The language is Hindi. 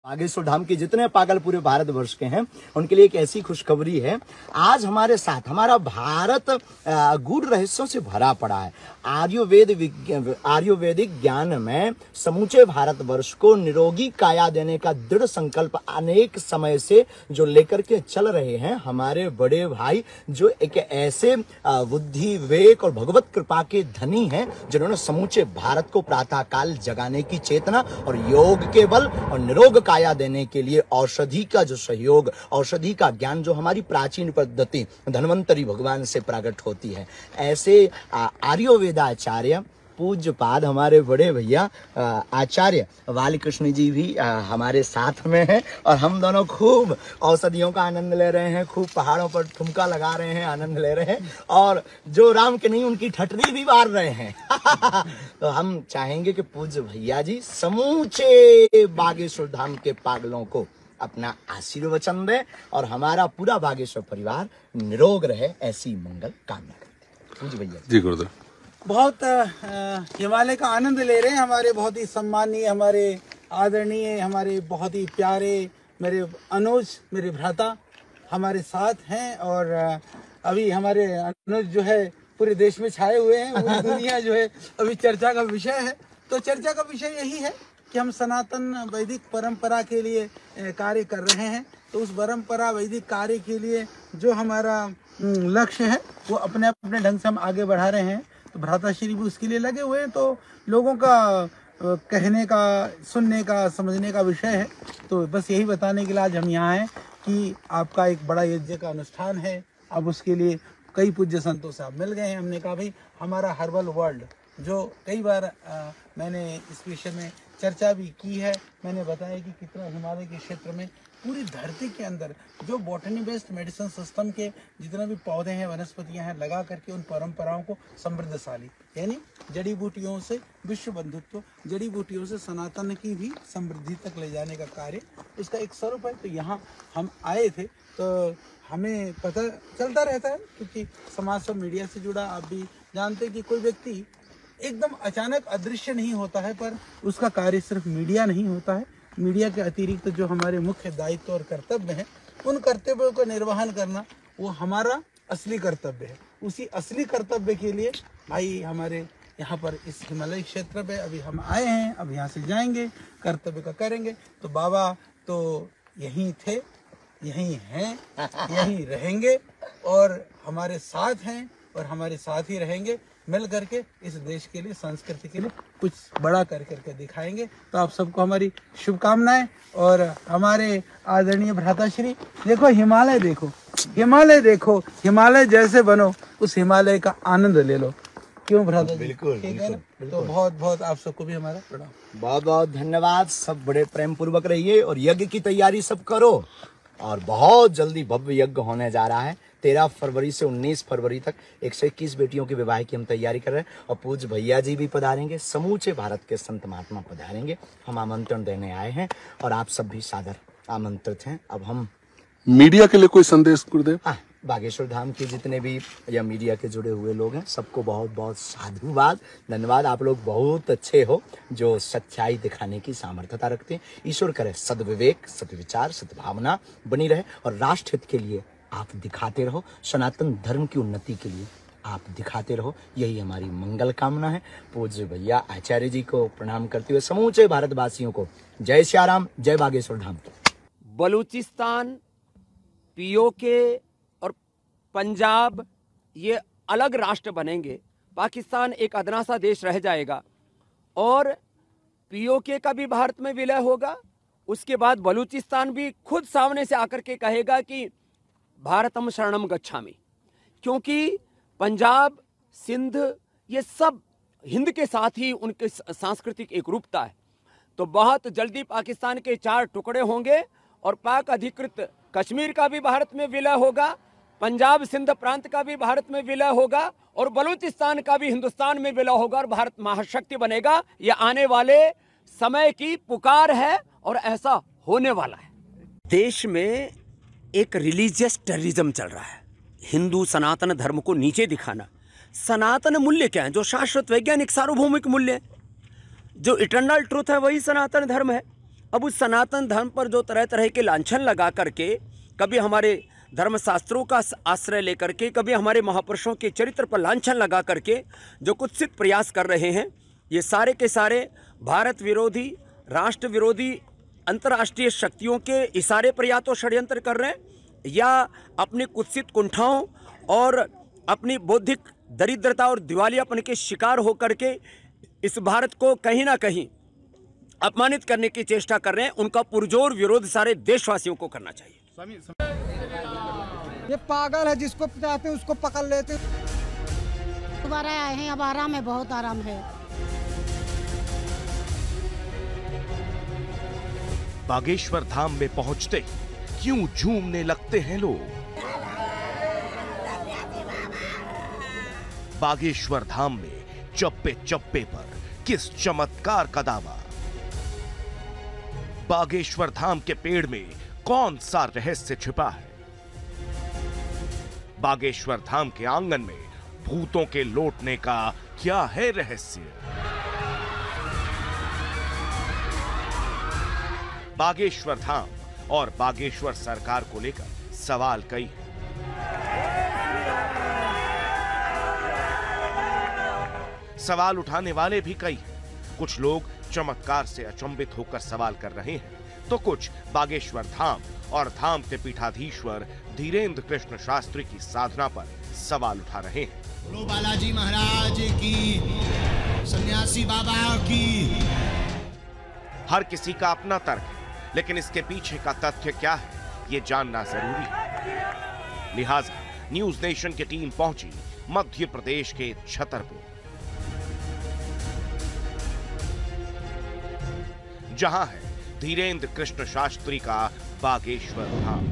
बागेश्वर धाम के जितने पागल पूरे भारतवर्ष के हैं उनके लिए एक ऐसी खुशखबरी है। आज हमारे साथ हमारा भारत गूढ़ रहस्यों से भरा पड़ा है। आयुर्वेदिक ज्ञान में समूचे भारतवर्ष को निरोगी काया देने का दृढ़ संकल्प अनेक समय से जो लेकर के चल रहे हैं हमारे बड़े भाई, जो एक ऐसे बुद्धि विवेक और भगवत कृपा के धनी हैं जिन्होंने समूचे भारत को प्रातः काल जगाने की चेतना और योग के बल और निरोग काया देने के लिए औषधि का जो सहयोग, औषधि का ज्ञान जो हमारी प्राचीन पद्धति धन्वंतरी भगवान से प्रकट होती है, ऐसे आर्योवेदाचार्य पूज्यपाद हमारे बड़े भैया आचार्य बालकृष्ण जी भी हमारे साथ में हैं और हम दोनों खूब औषधियों का आनंद ले रहे हैं, खूब पहाड़ों पर ठुमका लगा रहे हैं, आनंद ले रहे हैं और जो राम के नहीं उनकी ठटरी भी मार रहे हैं। तो हम चाहेंगे कि पूज्य भैया जी समूचे बागेश्वर धाम के पागलों को अपना आशीर्वचन दें और हमारा पूरा बागेश्वर परिवार निरोग रहे, ऐसी मंगल कामना करते हैं। पूज्य भैया जी गुरुदेव बहुत हिमालय का आनंद ले रहे हैं। हमारे बहुत ही सम्मानीय, हमारे आदरणीय, हमारे बहुत ही प्यारे मेरे अनुज, मेरे भ्राता हमारे साथ हैं और अभी हमारे अनुज जो है पूरे देश में छाए हुए हैं। पूरी दुनिया जो है अभी चर्चा का विषय है। तो चर्चा का विषय यही है कि हम सनातन वैदिक परंपरा के लिए कार्य कर रहे हैं। तो उस परंपरा वैदिक कार्य के लिए जो हमारा लक्ष्य है वो अपने अपने ढंग से हम आगे बढ़ा रहे हैं। तो भ्राताश्री भी उसके लिए लगे हुए हैं। तो लोगों का कहने का, सुनने का, समझने का विषय है। तो बस यही बताने के लिए आज हम यहाँ हैं कि आपका एक बड़ा यज्ञ का अनुष्ठान है। अब उसके लिए कई पूज्य संतों से आप मिल गए हैं। हमने कहा भाई हमारा हर्बल वर्ल्ड जो कई बार मैंने इस विषय में चर्चा भी की है, मैंने बताया कि कितना हिमालय के क्षेत्र में पूरी धरती के अंदर जो बॉटनी बेस्ड मेडिसिन सिस्टम के जितने भी पौधे हैं, वनस्पतियां हैं, लगा करके उन परंपराओं को समृद्धशाली यानी जड़ी बूटियों से विश्व बंधुत्व, जड़ी बूटियों से सनातन की भी समृद्धि तक ले जाने का कार्य उसका एक स्वरूप है। तो यहाँ हम आए थे तो हमें पता चलता रहता है क्योंकि समाज और मीडिया से जुड़ा, आप भी जानते हैं कि कोई व्यक्ति एकदम अचानक अदृश्य नहीं होता है, पर उसका कार्य सिर्फ मीडिया नहीं होता है। मीडिया के अतिरिक्त जो हमारे मुख्य दायित्व और कर्तव्य हैं उन कर्तव्यों का निर्वहन करना वो हमारा असली कर्तव्य है। उसी असली कर्तव्य के लिए भाई हमारे यहाँ पर इस हिमालय क्षेत्र पे अभी हम आए हैं। अब यहाँ से जाएंगे, कर्तव्य का करेंगे। तो बाबा तो यहीं थे, यहीं हैं, यहीं रहेंगे और हमारे साथ हैं और हमारे साथ ही रहेंगे। मिल करके इस देश के लिए, संस्कृति के लिए कुछ बड़ा कर करके दिखाएंगे। तो आप सबको हमारी शुभकामनाएं। और हमारे आदरणीय भ्राताश्री देखो, हिमालय देखो, हिमालय देखो, हिमालय जैसे बनो, उस हिमालय का आनंद ले लो। क्यों भ्राता जी? बिल्कुल, ठीक है ना? तो बहुत बहुत आप सबको भी हमारा प्रणाम। बहुत बहुत धन्यवाद। सब बड़े प्रेम पूर्वक रहिए और यज्ञ की तैयारी सब करो और बहुत जल्दी भव्य यज्ञ होने जा रहा है। 13 फरवरी से 19 फरवरी तक 121 बेटियों के विवाह की हम तैयारी कर रहे हैं और पूज्य भैया जी भी पधारेंगे, समूचे भारत के संत महात्मा पधारेंगे। हम आमंत्रण देने आए हैं और आप सब भी सादर आमंत्रित हैं। अब हम मीडिया के लिए कोई संदेश गुरुदेव? हाँ, बागेश्वर धाम के जितने भी या मीडिया के जुड़े हुए लोग हैं सबको बहुत बहुत साधुवाद, धन्यवाद। आप लोग बहुत अच्छे हो जो सच्चाई दिखाने की सामर्थ्यता रखते हैं। ईश्वर करे सद्विवेक, सद्विचार, सद्भावना बनी रहे और राष्ट्र हित के लिए आप दिखाते रहो, सनातन धर्म की उन्नति के लिए आप दिखाते रहो, यही हमारी मंगल कामना है। पूज्य भैया आचार्य जी को प्रणाम करते हुए समूचे भारतवासियों को जय श्याराम, जय बागेश्वर धाम। बलूचिस्तान, पीओके और पंजाब ये अलग राष्ट्र बनेंगे। पाकिस्तान एक अदना सा देश रह जाएगा और पीओके का भी भारत में विलय होगा। उसके बाद बलूचिस्तान भी खुद सामने से आकर के कहेगा कि भारतम शरणम गच्छामि, क्योंकि पंजाब, सिंध ये सब हिंद के साथ ही उनके सांस्कृतिक एक रूपता है। तो बहुत जल्दी पाकिस्तान के 4 टुकड़े होंगे और पाक अधिकृत कश्मीर का भी भारत में विलय होगा, पंजाब सिंध प्रांत का भी भारत में विलय होगा और बलूचिस्तान का भी हिंदुस्तान में विलय होगा और भारत महाशक्ति बनेगा। ये आने वाले समय की पुकार है और ऐसा होने वाला है। देश में एक रिलीजियस टेररिज्म चल रहा है, हिंदू सनातन धर्म को नीचे दिखाना। सनातन मूल्य क्या है? जो शाश्वत वैज्ञानिक सार्वभौमिक मूल्य है, जो इटर्नल ट्रूथ है, वही सनातन धर्म है। अब उस सनातन धर्म पर जो तरह तरह के लांछन लगा करके, कभी हमारे धर्मशास्त्रों का आश्रय लेकर के, कभी हमारे महापुरुषों के चरित्र पर लांछन लगा करके जो कुत्सित प्रयास कर रहे हैं, ये सारे के सारे भारत विरोधी, राष्ट्र विरोधी, अंतर्राष्ट्रीय शक्तियों के इशारे पर या तो षड्यंत्र कर रहे हैं या अपनी कुत्सित कुंठाओं और अपनी बौद्धिक दरिद्रता और दिवालियापन के शिकार होकर के इस भारत को कहीं ना कहीं अपमानित करने की चेष्टा कर रहे हैं। उनका पुरजोर विरोध सारे देशवासियों को करना चाहिए। ये पागल है, जिसको चाहते उसको पकड़ लेते। दोबारा आए हैं, अब आराम है, बहुत आराम है। बागेश्वर धाम में पहुंचते ही क्यों झूमने लगते हैं लोग। बागेश्वर धाम में चप्पे चप्पे पर किस चमत्कार का दावा। बागेश्वर धाम के पेड़ में कौन सा रहस्य छिपा है। बागेश्वर धाम के आंगन में भूतों के लौटने का क्या है रहस्य। बागेश्वर धाम और बागेश्वर सरकार को लेकर सवाल कई हैं। सवाल उठाने वाले भी कई हैं। कुछ लोग चमत्कार से अचंभित होकर सवाल कर रहे हैं, तो कुछ बागेश्वर धाम और धाम के पीठाधीश्वर धीरेन्द्र कृष्ण शास्त्री की साधना पर सवाल उठा रहे हैं। बोलो बालाजी महाराज की, सन्यासी बाबा की। हर किसी का अपना तर्क है, लेकिन इसके पीछे का तथ्य क्या है, ये जानना जरूरी है। लिहाजा न्यूज नेशन की टीम पहुंची मध्य प्रदेश के छतरपुर, जहां है धीरेन्द्र कृष्ण शास्त्री का बागेश्वर धाम।